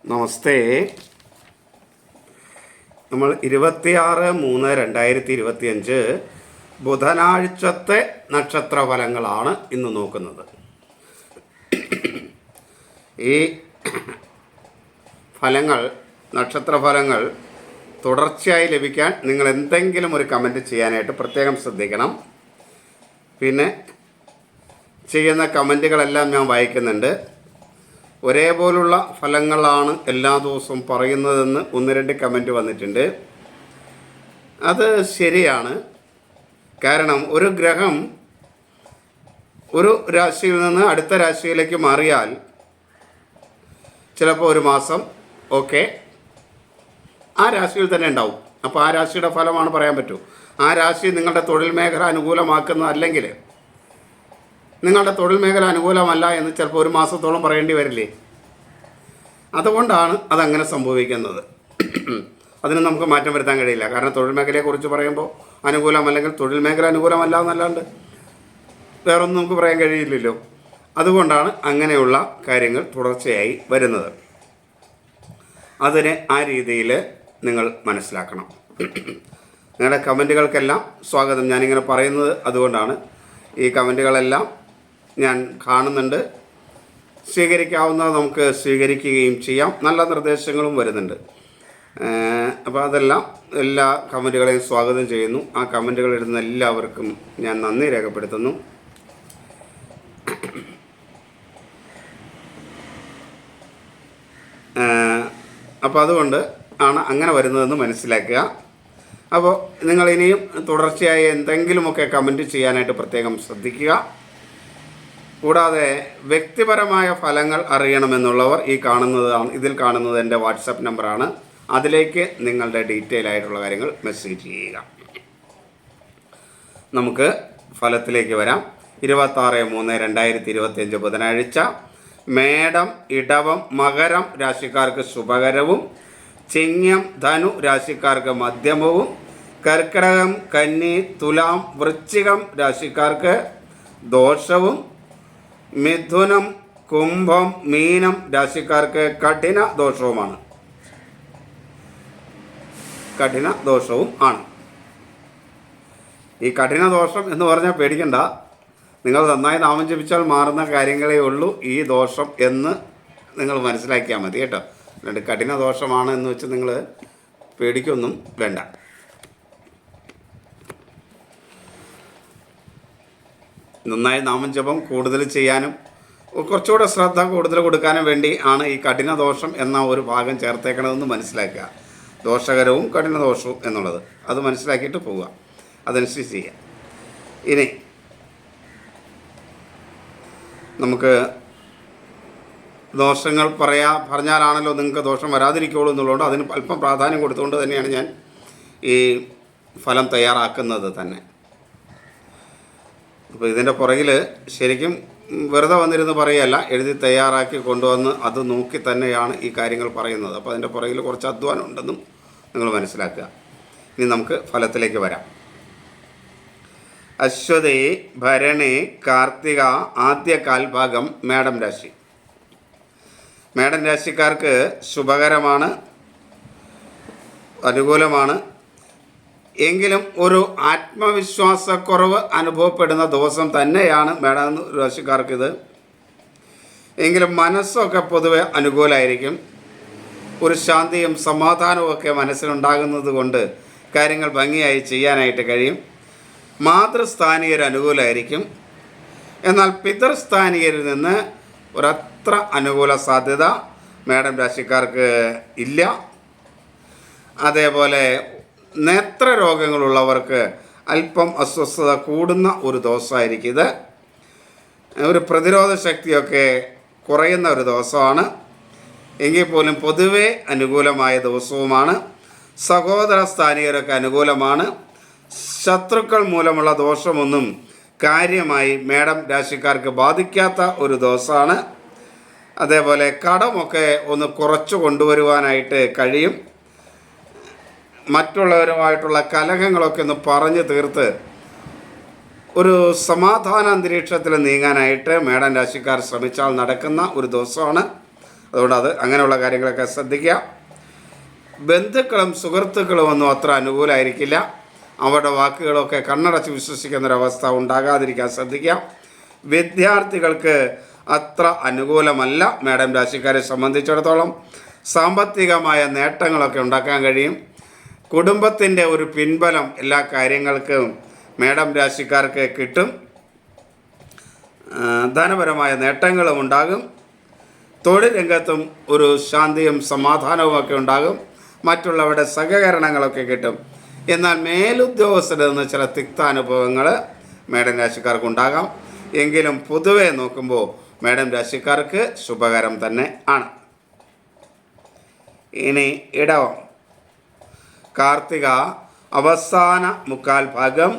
നമസ്തേ. നമ്മൾ 26/3/2025 ബുധനാഴ്ചത്തെ നക്ഷത്രഫലങ്ങളാണ് ഇന്ന് നോക്കുന്നത്. ഈ ഫലങ്ങൾ, നക്ഷത്രഫലങ്ങൾ തുടർച്ചയായി ലഭിക്കാൻ നിങ്ങൾ എന്തെങ്കിലും ഒരു കമൻറ്റ് ചെയ്യാനായിട്ട് പ്രത്യേകം ശ്രദ്ധിക്കണം. പിന്നെ ചെയ്യുന്ന കമൻറ്റുകളെല്ലാം ഞാൻ വായിക്കുന്നുണ്ട്. ഒരേപോലുള്ള ഫലങ്ങളാണ് എല്ലാ ദിവസവും പറയുന്നതെന്ന് 1-2 കമൻറ്റ് വന്നിട്ടുണ്ട്. അത് ശരിയാണ്. കാരണം ഒരു ഗ്രഹം ഒരു രാശിയിൽ നിന്ന് അടുത്ത രാശിയിലേക്ക് മാറിയാൽ ചിലപ്പോൾ ഒരു മാസം ഒക്കെ ആ രാശിയിൽ തന്നെ ഉണ്ടാവും. അപ്പോൾ ആ രാശിയുടെ ഫലമാണ് പറയാൻ പറ്റൂ. ആ രാശി നിങ്ങളുടെ തൊഴിൽ മേഖല അനുകൂലമാക്കുന്ന, അല്ലെങ്കിൽ നിങ്ങളുടെ തൊഴിൽ മേഖല അനുകൂലമല്ല എന്ന് ചിലപ്പോൾ ഒരു മാസത്തോളം പറയേണ്ടി വരില്ലേ? അതുകൊണ്ടാണ് അതങ്ങനെ സംഭവിക്കുന്നത്. അതിന് നമുക്ക് മാറ്റം വരുത്താൻ കഴിയില്ല. കാരണം തൊഴിൽ മേഖലയെക്കുറിച്ച് പറയുമ്പോൾ അനുകൂലമല്ലെങ്കിൽ തൊഴിൽ മേഖല അനുകൂലമല്ല എന്നല്ലാണ്ട് വേറൊന്നും നമുക്ക് പറയാൻ കഴിയില്ലല്ലോ. അതുകൊണ്ടാണ് അങ്ങനെയുള്ള കാര്യങ്ങൾ തുടർച്ചയായി വരുന്നത്. അതിനെ ആ രീതിയിൽ നിങ്ങൾ മനസ്സിലാക്കണം. നിങ്ങളുടെ കമൻറ്റുകൾക്കെല്ലാം സ്വാഗതം. ഞാനിങ്ങനെ പറയുന്നത് അതുകൊണ്ടാണ്. ഈ കമൻറ്റുകളെല്ലാം ഞാൻ കാണുന്നുണ്ട്. സ്വീകരിക്കാവുന്നത് നമുക്ക് സ്വീകരിക്കുകയും ചെയ്യാം. നല്ല നിർദ്ദേശങ്ങളും വരുന്നുണ്ട്. അപ്പോൾ അതെല്ലാം എല്ലാ കമൻറ്റുകളെയും സ്വാഗതം ചെയ്യുന്നു. ആ കമൻറ്റുകൾ ഇടുന്ന എല്ലാവർക്കും ഞാൻ നന്ദി രേഖപ്പെടുത്തുന്നു. അപ്പോൾ അതുകൊണ്ട് ആണ് അങ്ങനെ വരുന്നതെന്ന് മനസ്സിലാക്കുക. അപ്പോൾ നിങ്ങൾ ഇനിയും തുടർച്ചയായി എന്തെങ്കിലുമൊക്കെ കമൻറ്റ് ചെയ്യാനായിട്ട് പ്രത്യേകം ശ്രദ്ധിക്കുക. കൂടാതെ വ്യക്തിപരമായ ഫലങ്ങൾ അറിയണമെന്നുള്ളവർ ഇതിൽ കാണുന്നത് എൻ്റെ വാട്സപ്പ് നമ്പറാണ്. അതിലേക്ക് നിങ്ങളുടെ ഡീറ്റെയിൽ ആയിട്ടുള്ള കാര്യങ്ങൾ മെസ്സേജ് ചെയ്യുക. നമുക്ക് ഫലത്തിലേക്ക് വരാം. 26/3/2025 ബുധനാഴ്ച. മേടം, ഇടവം, മകരം രാശിക്കാർക്ക് ശുഭകരവും, ചിങ്ങം, ധനു രാശിക്കാർക്ക് മധ്യമവും, കർക്കിടകം, കന്നി, തുലാം, വൃശ്ചികം രാശിക്കാർക്ക് ദോഷവും, മിഥുനം, കുംഭം, മീനം രാശിക്കാർക്ക് കഠിന ദോഷവും ആണ്. ഈ കഠിന ദോഷം എന്ന് പറഞ്ഞാൽ പേടിക്കണ്ട. നിങ്ങൾ നന്നായി നാമം ജപിച്ചാൽ മാറുന്ന കാര്യങ്ങളേ ഉള്ളൂ ഈ ദോഷം എന്ന് നിങ്ങൾ മനസ്സിലാക്കിയാൽ മതി കേട്ടോ. അല്ലാണ്ട് കഠിന ദോഷമാണ് എന്ന് വെച്ച് നിങ്ങൾ പേടിക്കൊന്നും വേണ്ട. നന്നായി നാമം ജപം കൂടുതൽ ചെയ്യാനും കുറച്ചുകൂടെ ശ്രദ്ധ കൂടുതൽ കൊടുക്കാനും വേണ്ടി ആണ് ഈ കഠിന ദോഷം എന്ന ഒരു ഭാഗം ചേർത്തേക്കണമെന്ന് മനസ്സിലാക്കുക. ദോഷകരവും കഠിന ദോഷവും എന്നുള്ളത് അത് മനസ്സിലാക്കിയിട്ട് പോവുക. അതനുസരിച്ച് ചെയ്യുക. ഇനി നമുക്ക് ദോഷങ്ങൾ പറഞ്ഞാലാണല്ലോ നിങ്ങൾക്ക് ദോഷം വരാതിരിക്കുള്ളൂ എന്നുള്ളതുകൊണ്ട് അതിന് അല്പം പ്രാധാന്യം കൊടുത്തുകൊണ്ട് തന്നെയാണ് ഞാൻ ഈ ഫലം തയ്യാറാക്കുന്നത് തന്നെ. അപ്പോൾ ഇതിൻ്റെ പുറകിൽ ശരിക്കും വെറുതെ വന്നിരുന്ന് പറയുകയല്ല, എഴുതി തയ്യാറാക്കി കൊണ്ടുവന്ന് അത് നോക്കി തന്നെയാണ് ഈ കാര്യങ്ങൾ പറയുന്നത്. അപ്പോൾ അതിൻ്റെ പുറകിൽ കുറച്ച് അധ്വാനം ഉണ്ടെന്നും നിങ്ങൾ മനസ്സിലാക്കുക. ഇനി നമുക്ക് ഫലത്തിലേക്ക് വരാം. അശ്വതി, ഭരണി, കാർത്തിക ആദ്യ കാൽഭാഗം മേടം രാശി. മേടം രാശിക്കാർക്ക് ശുഭകരമാണ്, അനുകൂലമാണ്. എങ്കിലും ഒരു ആത്മവിശ്വാസക്കുറവ് അനുഭവപ്പെടുന്ന ദിവസം തന്നെയാണ് മേടം രാശിക്കാർക്കിത്. എങ്കിലും മനസ്സൊക്കെ പൊതുവെ അനുകൂലമായിരിക്കും. ഒരു ശാന്തിയും സമാധാനവും ഒക്കെ മനസ്സിലുണ്ടാകുന്നത് കൊണ്ട് കാര്യങ്ങൾ ഭംഗിയായി ചെയ്യാനായിട്ട് കഴിയും. മാതൃസ്ഥാനീയർ അനുകൂലമായിരിക്കും. എന്നാൽ പിതൃസ്ഥാനീയരിൽ നിന്ന് ഒരത്ര അനുകൂല സാധ്യത മേടം രാശിക്കാർക്ക് ഇല്ല. അതേപോലെ നേത്രരോഗങ്ങളുള്ളവർക്ക് അല്പം അസ്വസ്ഥത കൂടുന്ന ഒരു ദിവസമായിരിക്കും ഇത്. ഒരു പ്രതിരോധ ശക്തിയൊക്കെ കുറയുന്ന ഒരു ദിവസമാണ്. എങ്കിൽ പോലും പൊതുവെ അനുകൂലമായ ദിവസവുമാണ്. സഹോദര സ്ഥാനീയരൊക്കെ അനുകൂലമാണ്. ശത്രുക്കൾ മൂലമുള്ള ദോഷമൊന്നും കാര്യമായി മേടം രാശിക്കാർക്ക് ബാധിക്കാത്ത ഒരു ദിവസമാണ്. അതേപോലെ കടമൊക്കെ ഒന്ന് കുറച്ച് കൊണ്ടുവരുവാനായിട്ട് കഴിയും. മറ്റുള്ളവരുമായിട്ടുള്ള കലഹങ്ങളൊക്കെ ഒന്ന് പറഞ്ഞു തീർത്ത് ഒരു സമാധാന അന്തരീക്ഷത്തിൽ നീങ്ങാനായിട്ട് മേടൻ രാശിക്കാർ ശ്രമിച്ചാൽ നടക്കുന്ന ഒരു ദിവസമാണ്. അതുകൊണ്ട് അങ്ങനെയുള്ള കാര്യങ്ങളൊക്കെ ശ്രദ്ധിക്കുക. ബന്ധുക്കളും സുഹൃത്തുക്കളും ഒന്നും അത്ര അനുകൂലമായിരിക്കില്ല. അവരുടെ വാക്കുകളൊക്കെ കണ്ണടച്ച് വിശ്വസിക്കുന്നൊരവസ്ഥ ഉണ്ടാകാതിരിക്കാൻ ശ്രദ്ധിക്കുക. വിദ്യാർത്ഥികൾക്ക് അത്ര അനുകൂലമല്ല. മേഡം രാശിക്കാരെ സംബന്ധിച്ചിടത്തോളം സാമ്പത്തികമായ നേട്ടങ്ങളൊക്കെ ഉണ്ടാക്കാൻ കഴിയും. കുടുംബത്തിൻ്റെ ഒരു പിൻബലം എല്ലാ കാര്യങ്ങൾക്കും മേഡം രാശിക്കാർക്ക് കിട്ടും. ധനപരമായ നേട്ടങ്ങളും ഉണ്ടാകും. തൊഴിൽ രംഗത്തും ഒരു ശാന്തിയും സമാധാനവും ഒക്കെ ഉണ്ടാകും. മറ്റുള്ളവരുടെ സഹകരണങ്ങളൊക്കെ കിട്ടും. എന്നാൽ മേലുദ്യോഗസ്ഥരിൽ നിന്ന് ചില തിക്താനുഭവങ്ങൾ മേഡം രാശിക്കാർക്കുണ്ടാകാം. എങ്കിലും പൊതുവെ നോക്കുമ്പോൾ മേഡം രാശിക്കാർക്ക് ശുഭകരം തന്നെ ആണ്. ഇനി ഇടവം. കാർത്തിക അവസാന മുക്കാൽ ഭാഗം,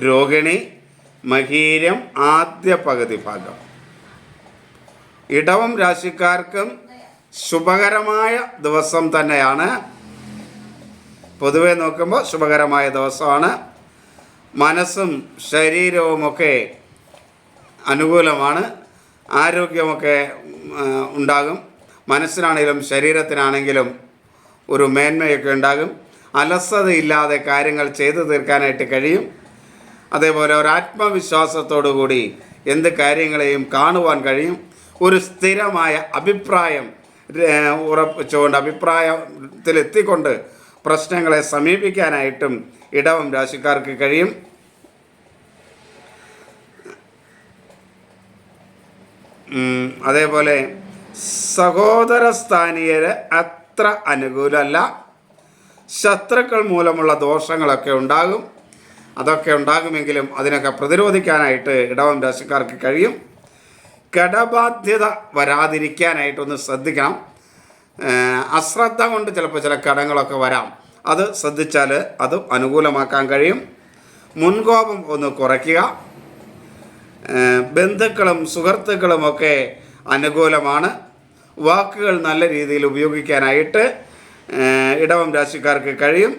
രോഹിണി മകീരം ആദ്യ പകുതി ഭാഗം. ഇടവം രാശിക്കാർക്കും ശുഭകരമായ ദിവസം തന്നെയാണ്. പൊതുവെ നോക്കുമ്പോൾ ശുഭകരമായ ദിവസമാണ്. മനസ്സും ശരീരവുമൊക്കെ അനുകൂലമാണ്. ആരോഗ്യമൊക്കെ ഉണ്ടാകും. മനസ്സിനാണെങ്കിലും ശരീരത്തിനാണെങ്കിലും ഒരു മേന്മയൊക്കെ ഉണ്ടാകും. അലസതയില്ലാതെ കാര്യങ്ങൾ ചെയ്തു തീർക്കാനായിട്ട് കഴിയും. അതേപോലെ ഒരു ആത്മവിശ്വാസത്തോടു കൂടി എന്ത് കാര്യങ്ങളെയും കാണുവാൻ കഴിയും. ഒരു സ്ഥിരമായ അഭിപ്രായം ഉറപ്പിച്ചുകൊണ്ട് അഭിപ്രായത്തിലെത്തിക്കൊണ്ട് പ്രശ്നങ്ങളെ സമീപിക്കാനായിട്ടും ഇടവം രാശിക്കാർക്ക് കഴിയും. അതേപോലെ സഹോദര സ്ഥാനീയര് അത്ര അനുകൂലമല്ല. ശത്രുക്കൾ മൂലമുള്ള ദോഷങ്ങളൊക്കെ ഉണ്ടാകും. അതൊക്കെ ഉണ്ടാകുമെങ്കിലും അതിനൊക്കെ പ്രതിരോധിക്കാനായിട്ട് ഇടവം രാശിക്കാർക്ക് കഴിയും. കടബാധ്യത വരാതിരിക്കാനായിട്ടൊന്ന് ശ്രദ്ധിക്കണം. അശ്രദ്ധ കൊണ്ട് ചിലപ്പോൾ ചില കടങ്ങളൊക്കെ വരാം. അത് ശ്രദ്ധിച്ചാൽ അതും അനുകൂലമാക്കാൻ കഴിയും. മുൻകോപം ഒന്ന് കുറയ്ക്കുക. ബന്ധുക്കളും സുഹൃത്തുക്കളുമൊക്കെ അനുകൂലമാണ്. വാക്കുകൾ നല്ല രീതിയിൽ ഉപയോഗിക്കാനായിട്ട് ഇടവം രാശിക്കാർക്ക് കഴിയും.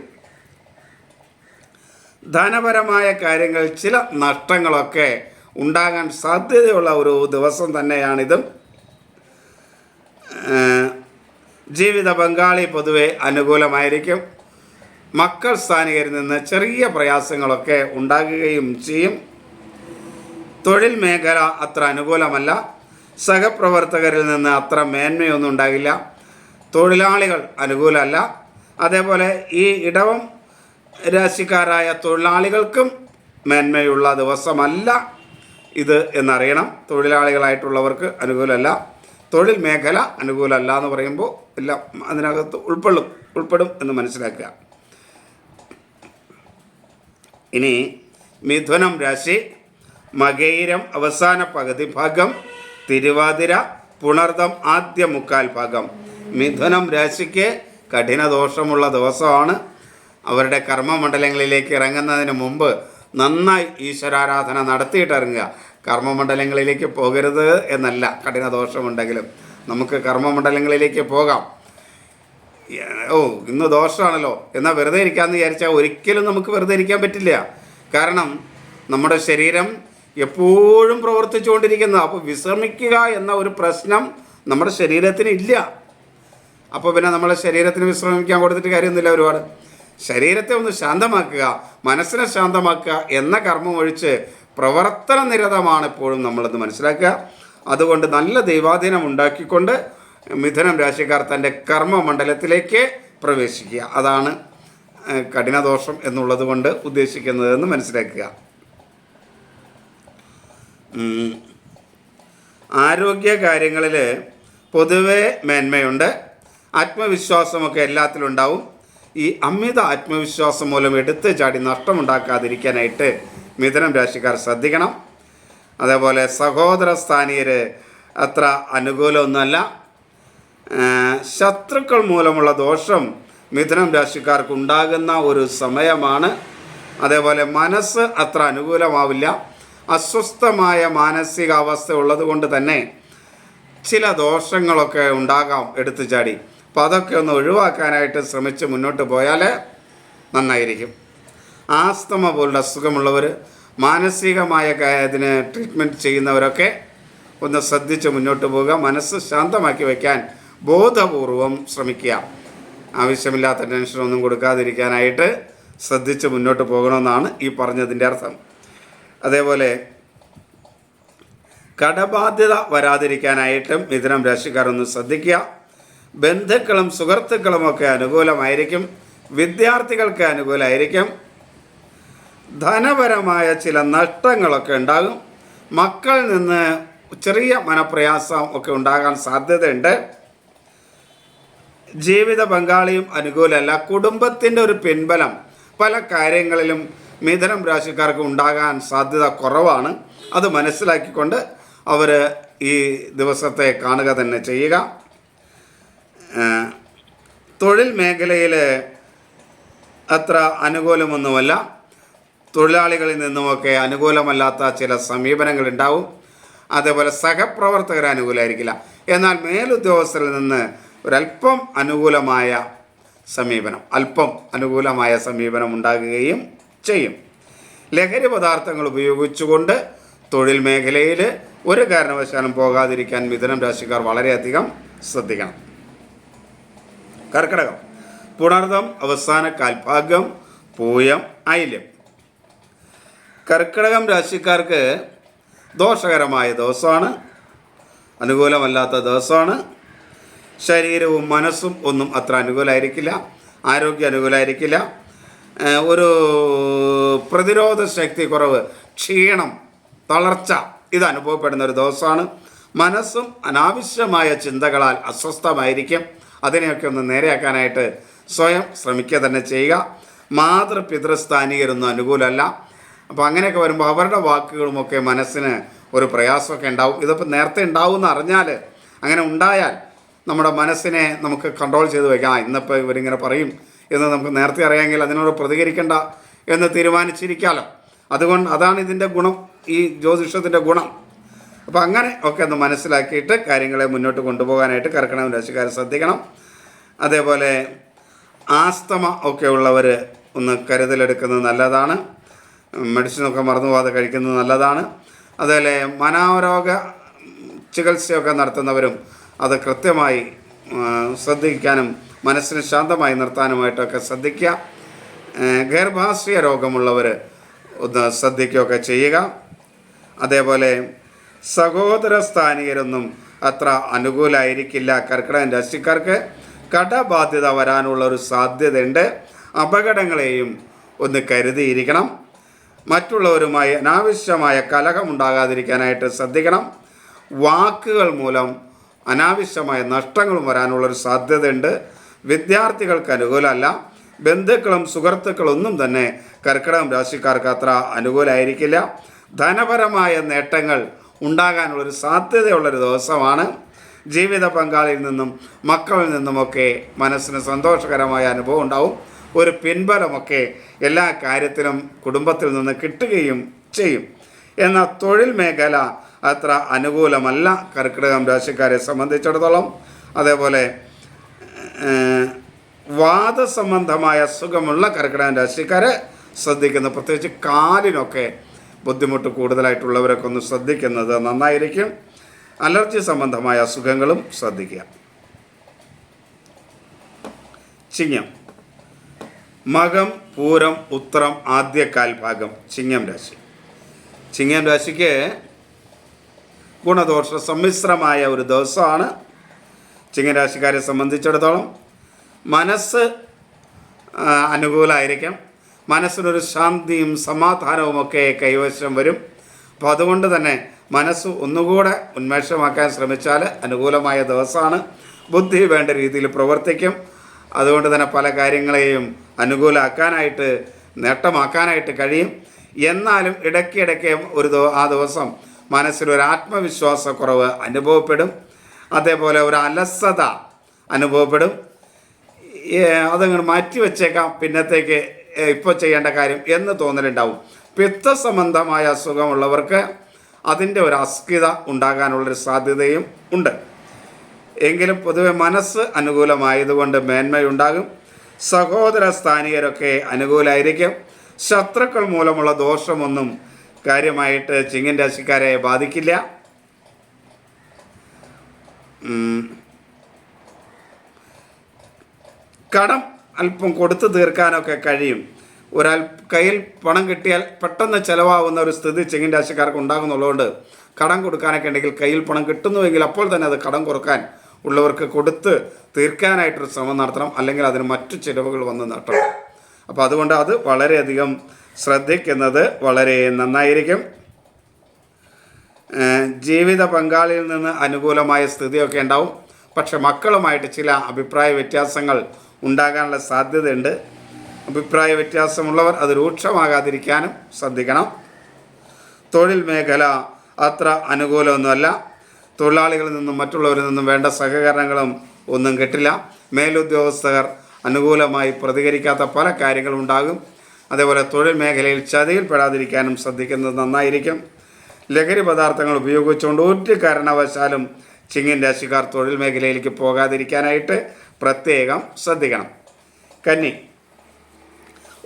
ധനപരമായ കാര്യങ്ങൾ ചില നഷ്ടങ്ങളൊക്കെ ഉണ്ടാകാൻ സാധ്യതയുള്ള ഒരു ദിവസം തന്നെയാണിതും. ജീവിത പങ്കാളി പൊതുവെ അനുകൂലമായിരിക്കും. മക്കൾ സ്ഥാനികരിൽ നിന്ന് ചെറിയ പ്രയാസങ്ങളൊക്കെ ഉണ്ടാകുകയും ചെയ്യും. തൊഴിൽ മേഖല അത്ര അനുകൂലമല്ല. സഹപ്രവർത്തകരിൽ നിന്ന് അത്ര മേന്മയൊന്നും ഉണ്ടാകില്ല. തൊഴിലാളികൾ അനുകൂലമല്ല. അതേപോലെ ഈ ഇടവം രാശിക്കാരായ തൊഴിലാളികൾക്കും മേന്മയുള്ള ദിവസമല്ല ഇത് എന്നറിയണം. തൊഴിലാളികളായിട്ടുള്ളവർക്ക് അനുകൂലമല്ല. തൊഴിൽ മേഖല അനുകൂലമല്ല എന്ന് പറയുമ്പോൾ എല്ലാം അതിനകത്ത് ഉൾപ്പെടും എന്ന് മനസ്സിലാക്കുക. ഇനി മിഥുനം രാശി. മകയിരം അവസാന പകുതി ഭാഗം, തിരുവാതിര പുണർദം ആദ്യ മുക്കാൽ ഭാഗം. മിഥുനം രാശിക്ക് കഠിന ദോഷമുള്ള ദിവസമാണ്. അവരുടെ കർമ്മമണ്ഡലങ്ങളിലേക്ക് ഇറങ്ങുന്നതിന് മുമ്പ് നന്നായി ഈശ്വരാരാധന നടത്തിയിട്ട് ഇറങ്ങുക. കർമ്മമണ്ഡലങ്ങളിലേക്ക് പോകരുത് എന്നല്ല, കഠിന ദോഷമുണ്ടെങ്കിലും നമുക്ക് കർമ്മമണ്ഡലങ്ങളിലേക്ക് പോകാം. ഇന്ന് ദോഷമാണല്ലോ എന്നാൽ വെറുതെ ഇരിക്കാമെന്ന് വിചാരിച്ചാൽ ഒരിക്കലും നമുക്ക് വെറുതെ ഇരിക്കാൻ പറ്റില്ല. കാരണം നമ്മുടെ ശരീരം എപ്പോഴും പ്രവർത്തിച്ചുകൊണ്ടിരിക്കുന്നത്. അപ്പോൾ വിശ്രമിക്കുക എന്ന ഒരു പ്രശ്നം നമ്മുടെ ശരീരത്തിന് ഇല്ല. അപ്പോൾ പിന്നെ നമ്മുടെ ശരീരത്തിന് വിശ്രമിക്കാൻ കൊടുത്തിട്ട് കാര്യമൊന്നുമില്ല. ഒരുപാട് ശരീരത്തെ ഒന്ന് ശാന്തമാക്കുക, മനസ്സിനെ ശാന്തമാക്കുക എന്ന കർമ്മം ഒഴിച്ച് പ്രവർത്തന നിരതമാണ് എപ്പോഴും നമ്മളെന്ന് മനസ്സിലാക്കുക. അതുകൊണ്ട് നല്ല ദൈവാധീനം ഉണ്ടാക്കിക്കൊണ്ട് മിഥുനം രാശിക്കാർ തൻ്റെ കർമ്മമണ്ഡലത്തിലേക്ക് പ്രവേശിക്കുക. അതാണ് കഠിനദോഷം എന്നുള്ളത് കൊണ്ട് ഉദ്ദേശിക്കുന്നതെന്ന് മനസ്സിലാക്കുക. ആരോഗ്യ കാര്യങ്ങളിൽ പൊതുവെ മേന്മയുണ്ട്. ആത്മവിശ്വാസമൊക്കെ എല്ലാത്തിലും ഉണ്ടാവും. ഈ അമിത ആത്മവിശ്വാസം മൂലം എടുത്ത് ചാടി നഷ്ടമുണ്ടാക്കാതിരിക്കാനായിട്ട് മിഥുനം രാശിക്കാർ ശ്രദ്ധിക്കണം. അതേപോലെ സഹോദര സ്ഥാനീയർ അത്ര അനുകൂലമൊന്നുമല്ല. ശത്രുക്കൾ മൂലമുള്ള ദോഷം മിഥുനം രാശിക്കാർക്ക് ഉണ്ടാകുന്ന ഒരു സമയമാണ്. അതേപോലെ മനസ്സ് അത്ര അനുകൂലമാവില്ല. അസ്വസ്ഥമായ മാനസികാവസ്ഥ ഉള്ളത് കൊണ്ട് തന്നെ ചില ദോഷങ്ങളൊക്കെ ഉണ്ടാകാം എടുത്തു ചാടി. അപ്പോൾ അതൊക്കെ ഒന്ന് ഒഴിവാക്കാനായിട്ട് ശ്രമിച്ച് മുന്നോട്ട് പോയാൽ നന്നായിരിക്കും. ആസ്തമ പോലുള്ള അസുഖമുള്ളവർ, മാനസികമായ ഇതിന് ട്രീറ്റ്മെൻറ്റ് ചെയ്യുന്നവരൊക്കെ ഒന്ന് ശ്രദ്ധിച്ച് മുന്നോട്ട് പോവുക. മനസ്സ് ശാന്തമാക്കി വയ്ക്കാൻ ബോധപൂർവം ശ്രമിക്കുക. ആവശ്യമില്ലാത്ത ടെൻഷനൊന്നും കൊടുക്കാതിരിക്കാനായിട്ട് ശ്രദ്ധിച്ച് മുന്നോട്ട് പോകണമെന്നാണ് ഈ പറഞ്ഞതിൻ്റെ അർത്ഥം. അതേപോലെ കടബാധ്യത വരാതിരിക്കാനായിട്ടും മിഥുനം രാശിക്കാരൊന്ന് ശ്രദ്ധിക്കുക. ബന്ധുക്കളും സുഹൃത്തുക്കളുമൊക്കെ അനുകൂലമായിരിക്കും. വിദ്യാർത്ഥികൾക്ക് അനുകൂലമായിരിക്കും. ധനപരമായ ചില നഷ്ടങ്ങളൊക്കെ ഉണ്ടാകും. മക്കളിൽ നിന്ന് ചെറിയ മനപ്രയാസം ഒക്കെ ഉണ്ടാകാൻ സാധ്യതയുണ്ട്. ജീവിത പങ്കാളിയും അനുകൂലമല്ല. കുടുംബത്തിൻ്റെ ഒരു പിൻബലം പല കാര്യങ്ങളിലും മിഥുനം രാശിക്കാർക്ക് ഉണ്ടാകാൻ സാധ്യത കുറവാണ്. അത് മനസ്സിലാക്കിക്കൊണ്ട് അവർ ഈ ദിവസത്തെ കാണുക തന്നെ ചെയ്യുക. തൊഴിൽ മേഖലയിൽ അത്ര അനുകൂലമൊന്നുമല്ല. തൊഴിലാളികളിൽ നിന്നുമൊക്കെ അനുകൂലമല്ലാത്ത ചില സമീപനങ്ങളുണ്ടാവും. അതേപോലെ സഹപ്രവർത്തകർ അനുകൂലമായിരിക്കില്ല. എന്നാൽ മേലുദ്യോഗസ്ഥരിൽ നിന്ന് ഒരല്പം അനുകൂലമായ സമീപനം ഉണ്ടാകുകയും ചെയ്യും. ലഹരി പദാർത്ഥങ്ങൾ ഉപയോഗിച്ചുകൊണ്ട് തൊഴിൽ മേഖലയിൽ ഒരു കാരണവശാലും പോകാതിരിക്കാൻ മിഥുനം രാശിക്കാർ വളരെയധികം ശ്രദ്ധിക്കണം. കർക്കിടകം പുണർദം അവസാന കാൽഭാഗം പൂയം ആയില്യം. കർക്കിടകം രാശിക്കാർക്ക് ദോഷകരമായ ദിവസമാണ്, അനുകൂലമല്ലാത്ത ദിവസമാണ്. ശരീരവും മനസ്സും ഒന്നും അത്ര അനുകൂലമായിരിക്കില്ല. ആരോഗ്യം അനുകൂലമായിരിക്കില്ല. ഒരു പ്രതിരോധ ശക്തി കുറവ്, ക്ഷീണം, തളർച്ച ഇത് അനുഭവപ്പെടുന്ന ഒരു ദിവസമാണ്. മനസ്സും അനാവശ്യമായ ചിന്തകളാൽ അസ്വസ്ഥമായിരിക്കും. അതിനെയൊക്കെ ഒന്ന് നേരെയാക്കാനായിട്ട് സ്വയം ശ്രമിക്കുക തന്നെ ചെയ്യുക. മാതൃപിതൃസ്ഥാനികരൊന്നും അനുകൂലമല്ല. അപ്പോൾ അങ്ങനെയൊക്കെ വരുമ്പോൾ അവരുടെ വാക്കുകളുമൊക്കെ മനസ്സിന് ഒരു പ്രയാസമൊക്കെ ഉണ്ടാവും. ഇതിപ്പോൾ നേരത്തെ ഉണ്ടാവുമെന്ന് അറിഞ്ഞാൽ, അങ്ങനെ ഉണ്ടായാൽ നമ്മുടെ മനസ്സിനെ നമുക്ക് കൺട്രോൾ ചെയ്ത് വയ്ക്കാം. ഇന്നിപ്പോൾ ഇവരിങ്ങനെ പറയും എന്ന് നമുക്ക് നേരത്തെ അറിയാമെങ്കിൽ അതിനോട് പ്രതികരിക്കേണ്ട എന്ന് തീരുമാനിച്ചിരിക്കാമല്ലോ. അതാണ് ഇതിൻ്റെ ഗുണം, ഈ ജ്യോതിഷത്തിൻ്റെ ഗുണം. അപ്പോൾ അങ്ങനെ ഒക്കെ ഒന്ന് മനസ്സിലാക്കിയിട്ട് കാര്യങ്ങളെ മുന്നോട്ട് കൊണ്ടുപോകാനായിട്ട് കർക്കിടകം രാശിക്കാർ ശ്രദ്ധിക്കണം. അതേപോലെ ആസ്തമ ഒക്കെ ഉള്ളവർ ഒന്ന് കരുതലെടുക്കുന്നത് നല്ലതാണ്. മെഡിസിനൊക്കെ മറന്നു പോകാതെ കഴിക്കുന്നത് നല്ലതാണ്. അതുപോലെ മനോരോഗ ചികിത്സയൊക്കെ നടത്തുന്നവരും അത് കൃത്യമായി ശ്രദ്ധിക്കാനും മനസ്സിന് ശാന്തമായി നിർത്താനുമായിട്ടൊക്കെ ശ്രദ്ധിക്കുക. ഗർഭാശയ രോഗമുള്ളവർ ഒന്ന് ശ്രദ്ധിക്കുകയൊക്കെ ചെയ്യുക. അതേപോലെ സഹോദര സ്ഥാനീയരൊന്നും അത്ര അനുകൂലമായിരിക്കില്ല. കർക്കിടകം രാശിക്കാർക്ക് കടബാധ്യത വരാനുള്ള ഒരു സാധ്യതയുണ്ട്. അപകടങ്ങളെയും ഒന്ന് കരുതിയിരിക്കണം. മറ്റുള്ളവരുമായി അനാവശ്യമായ കലഹമുണ്ടാകാതിരിക്കാനായിട്ട് ശ്രദ്ധിക്കണം. വാക്കുകൾ മൂലം അനാവശ്യമായ നഷ്ടങ്ങളും വരാനുള്ളൊരു സാധ്യതയുണ്ട്. വിദ്യാർത്ഥികൾക്ക് അനുകൂലമല്ല. ബന്ധുക്കളും സുഹൃത്തുക്കളൊന്നും തന്നെ കർക്കിടകം രാശിക്കാർക്ക് അത്ര അനുകൂലമായിരിക്കില്ല. ധനപരമായ നേട്ടങ്ങൾ ഉണ്ടാകാനുള്ളൊരു സാധ്യതയുള്ളൊരു ദിവസമാണ്. ജീവിത പങ്കാളിയിൽ നിന്നും മക്കളിൽ നിന്നുമൊക്കെ മനസ്സിന് സന്തോഷകരമായ അനുഭവം ഉണ്ടാവും. ഒരു പിൻബലമൊക്കെ എല്ലാ കാര്യത്തിലും കുടുംബത്തിൽ നിന്ന് കിട്ടുകയും ചെയ്യും. എന്നാൽ തൊഴിൽ മേഖല അത്ര അനുകൂലമല്ല കർക്കിടകം രാശിക്കാരെ സംബന്ധിച്ചിടത്തോളം. അതേപോലെ വാദസംബന്ധമായ അസുഖമുള്ള കർക്കിടകം രാശിക്കാരെ ശ്രദ്ധിക്കുന്നു. പ്രത്യേകിച്ച് കാലിനൊക്കെ ബുദ്ധിമുട്ട് കൂടുതലായിട്ടുള്ളവരൊക്കെ ഒന്ന് ശ്രദ്ധിക്കുന്നത് നന്നായിരിക്കും. അലർജി സംബന്ധമായ അസുഖങ്ങളും ശ്രദ്ധിക്കുക. ചിങ്ങം മകം പൂരം ഉത്രം ആദ്യ കാൽഭാഗം ചിങ്ങം രാശി. ചിങ്ങം രാശിക്ക് ഗുണദോഷ സമ്മിശ്രമായ ഒരു ദിവസമാണ്. ചിങ്ങരാശിക്കാരെ സംബന്ധിച്ചിടത്തോളം മനസ്സ് അനുകൂലമായിരിക്കും. മനസ്സിനൊരു ശാന്തിയും സമാധാനവുമൊക്കെ കൈവശം വരും. അപ്പോൾ അതുകൊണ്ട് തന്നെ മനസ്സ് ഒന്നുകൂടെ ഉന്മേഷമാക്കാൻ ശ്രമിച്ചാൽ അനുകൂലമായ ദിവസമാണ്. ബുദ്ധി വേണ്ട രീതിയിൽ പ്രവർത്തിക്കും. അതുകൊണ്ട് തന്നെ പല കാര്യങ്ങളെയും അനുകൂലമാക്കാനായിട്ട് നേട്ടമാക്കാനായിട്ട് കഴിയും. എന്നാലും ഇടയ്ക്കിടയ്ക്ക് ആ ദിവസം മനസ്സിലൊരു ആത്മവിശ്വാസക്കുറവ് അനുഭവപ്പെടും. അതേപോലെ ഒരു അലസത അനുഭവപ്പെടും. അതങ്ങനെ മാറ്റി വച്ചേക്കാം, പിന്നത്തേക്ക് ഇപ്പോൾ ചെയ്യേണ്ട കാര്യം എന്ന് തോന്നലുണ്ടാവും. പിത്തസംബന്ധമായ അസുഖമുള്ളവർക്ക് അതിൻ്റെ ഒരു അസ്കിത ഉണ്ടാകാനുള്ളൊരു സാധ്യതയും ഉണ്ട്. എങ്കിലും പൊതുവെ മനസ്സ് അനുകൂലമായതുകൊണ്ട് മേന്മയുണ്ടാകും. സഹോദര സ്ഥാനീയരൊക്കെ അനുകൂലമായിരിക്കും. ശത്രുക്കൾ മൂലമുള്ള ദോഷമൊന്നും കാര്യമായിട്ട് ചിങ്ങൻ രാശിക്കാരെ ബാധിക്കില്ല. കടം അല്പം കൊടുത്തു തീർക്കാനൊക്കെ കഴിയും. ഒരാൾ കയ്യിൽ പണം കിട്ടിയാൽ പെട്ടെന്ന് ചിലവാകുന്ന ഒരു സ്ഥിതി ചിങ്ങൻ രാശിക്കാർക്ക് ഉണ്ടാകുന്നുള്ളതുകൊണ്ട് കടം കൊടുക്കാനൊക്കെ ഉണ്ടെങ്കിൽ കയ്യിൽ പണം കിട്ടുന്നുവെങ്കിൽ അപ്പോൾ തന്നെ അത് കടം കൊടുക്കാൻ ഉള്ളവർക്ക് കൊടുത്ത് തീർക്കാനായിട്ടൊരു ശ്രമം നടത്തണം. അല്ലെങ്കിൽ അതിന് മറ്റു ചിലവുകൾ വന്ന് നടത്തണം. അപ്പോൾ അതുകൊണ്ട് അത് വളരെയധികം ശ്രദ്ധിക്കുന്നത് വളരെ നന്നായിരിക്കും. ജീവിത പങ്കാളിയിൽ നിന്ന് അനുകൂലമായ സ്ഥിതിയൊക്കെ ഉണ്ടാവും. പക്ഷെ മക്കളുമായിട്ട് ചില അഭിപ്രായ വ്യത്യാസങ്ങൾ ഉണ്ടാകാനുള്ള സാധ്യതയുണ്ട്. അഭിപ്രായ വ്യത്യാസമുള്ളവർ അത് രൂക്ഷമാകാതിരിക്കാനും ശ്രദ്ധിക്കണം. തൊഴിൽ മേഖല അത്ര അനുകൂലമൊന്നുമല്ല. തൊഴിലാളികളിൽ നിന്നും മറ്റുള്ളവരിൽ നിന്നും വേണ്ട സഹകരണങ്ങളും ഒന്നും കിട്ടില്ല. മേലുദ്യോഗസ്ഥർ അനുകൂലമായി പ്രതികരിക്കാത്ത പല കാര്യങ്ങളും ഉണ്ടാകും. അതേപോലെ തൊഴിൽ മേഖലയിൽ ചതിയിൽപ്പെടാതിരിക്കാനും ശ്രദ്ധിക്കുന്നത് നന്നായിരിക്കും. ലഹരി പദാർത്ഥങ്ങൾ ഉപയോഗിച്ചുകൊണ്ട് ഒരു കാരണവശാലും ചിങ്ങൻ രാശിക്കാർ തൊഴിൽ മേഖലയിലേക്ക് പോകാതിരിക്കാനായിട്ട് പ്രത്യേകം ശ്രദ്ധിക്കണം. കന്നി,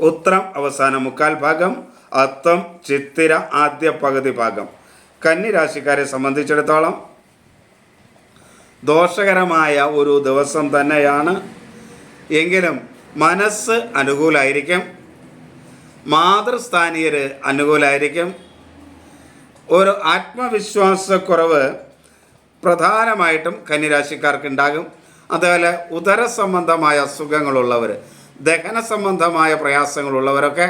ഉത്രം അവസാന മുക്കാൽ ഭാഗം, അത്തം ചിത്തിര ആദ്യ പകുതി ഭാഗം. കന്നി രാശിക്കാരെ സംബന്ധിച്ചിടത്തോളം ദോഷകരമായ ഒരു ദിവസം തന്നെയാണ്. എങ്കിലും മനസ്സ് അനുകൂലമായിരിക്കും. മാതൃസ്ഥാനീയർ അനുകൂലമായിരിക്കും. ഒരു ആത്മവിശ്വാസക്കുറവ് പ്രധാനമായിട്ടും കന്നിരാശിക്കാർക്കുണ്ടാകും. അതുപോലെ ഉദര സംബന്ധമായ അസുഖങ്ങളുള്ളവർ, ദഹന സംബന്ധമായ പ്രയാസങ്ങളുള്ളവരൊക്കെ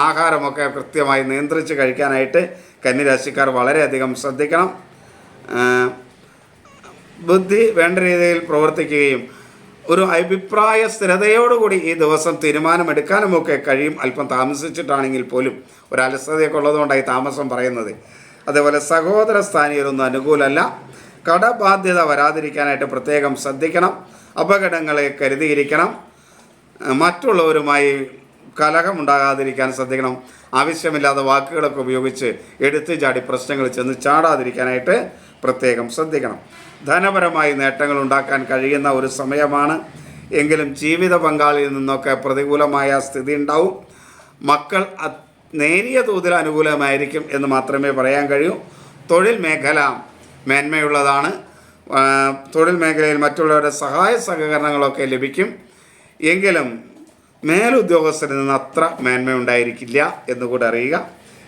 ആഹാരമൊക്കെ കൃത്യമായി നിയന്ത്രിച്ച് കഴിക്കാനായിട്ട് കന്നിരാശിക്കാർ വളരെയധികം ശ്രദ്ധിക്കണം. ബുദ്ധി വേണ്ട രീതിയിൽ പ്രവർത്തിക്കുകയും ഒരു അഭിപ്രായ സ്ഥിരതയോടുകൂടി ഈ ദിവസം തീരുമാനമെടുക്കാനുമൊക്കെ കഴിയും. അല്പം താമസിച്ചിട്ടാണെങ്കിൽ പോലും ഒരു അലസതയൊക്കെ ഉള്ളതുകൊണ്ടായി താമസം പറയുന്നത്. അതേപോലെ സഹോദര സ്ഥാനീയരൊന്നും അനുകൂലമല്ല. കടബാധ്യത വരാതിരിക്കാനായിട്ട് പ്രത്യേകം ശ്രദ്ധിക്കണം. അപകടങ്ങളെ കരുതിയിരിക്കണം. മറ്റുള്ളവരുമായി കലഹമുണ്ടാകാതിരിക്കാൻ ശ്രദ്ധിക്കണം. ആവശ്യമില്ലാത്ത വാക്കുകളൊക്കെ ഉപയോഗിച്ച് എടുത്തു ചാടി പ്രശ്നങ്ങൾ ചെന്ന് ചാടാതിരിക്കാനായിട്ട് പ്രത്യേകം ശ്രദ്ധിക്കണം. ധനപരമായി നേട്ടങ്ങൾ ഉണ്ടാക്കാൻ കഴിയുന്ന ഒരു സമയമാണ്. എങ്കിലും ജീവിത പങ്കാളിയിൽ നിന്നൊക്കെ പ്രതികൂലമായ സ്ഥിതി ഉണ്ടാവും. മക്കൾ നേരിയ തോതിൽ അനുകൂലമായിരിക്കും എന്ന് മാത്രമേ പറയാൻ കഴിയൂ. തൊഴിൽ മേഖല മേന്മയുള്ളതാണ്. തൊഴിൽ മേഖലയിൽ മറ്റുള്ളവരുടെ സഹായ സഹകരണങ്ങളൊക്കെ ലഭിക്കും. എങ്കിലും മേലുദ്യോഗസ്ഥരിൽ നിന്ന് അത്ര മേന്മയുണ്ടായിരിക്കില്ല എന്നുകൂടെ അറിയുക.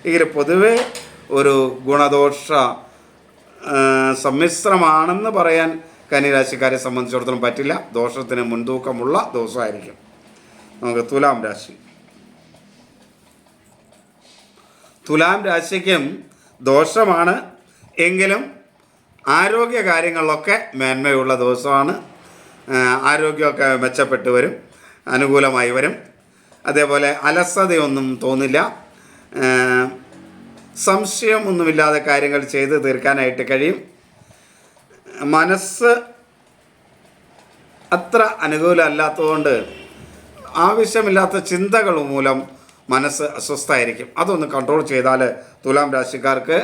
എങ്കിലും പൊതുവെ ഒരു ഗുണദോഷ സമ്മിശ്രമാണെന്ന് പറയാൻ കന്നിരാശിക്കാരെ സംബന്ധിച്ചിടത്തോളം പറ്റില്ല. ദോഷത്തിന് മുൻതൂക്കമുള്ള ദിവസമായിരിക്കും. നമുക്ക് തുലാം രാശി. തുലാം രാശിക്കും ദോഷമാണ്. എങ്കിലും ആരോഗ്യ കാര്യങ്ങളിലൊക്കെ മേന്മയുള്ള ദിവസമാണ്. ആരോഗ്യമൊക്കെ മെച്ചപ്പെട്ട് വരും, അനുകൂലമായി വരും. അതേപോലെ അലസതയൊന്നും തോന്നില്ല. സംശയമൊന്നുമില്ലാതെ കാര്യങ്ങൾ ചെയ്ത് തീർക്കാനായിട്ട് കഴിയും. മനസ്സ് അത്ര അനുകൂലമല്ലാത്തതുകൊണ്ട് ആവശ്യമില്ലാത്ത ചിന്തകൾ മൂലം മനസ്സ് അസ്വസ്ഥമായിരിക്കും. അതൊന്ന് കൺട്രോൾ ചെയ്താൽ തുലാം രാശിക്കാർക്ക്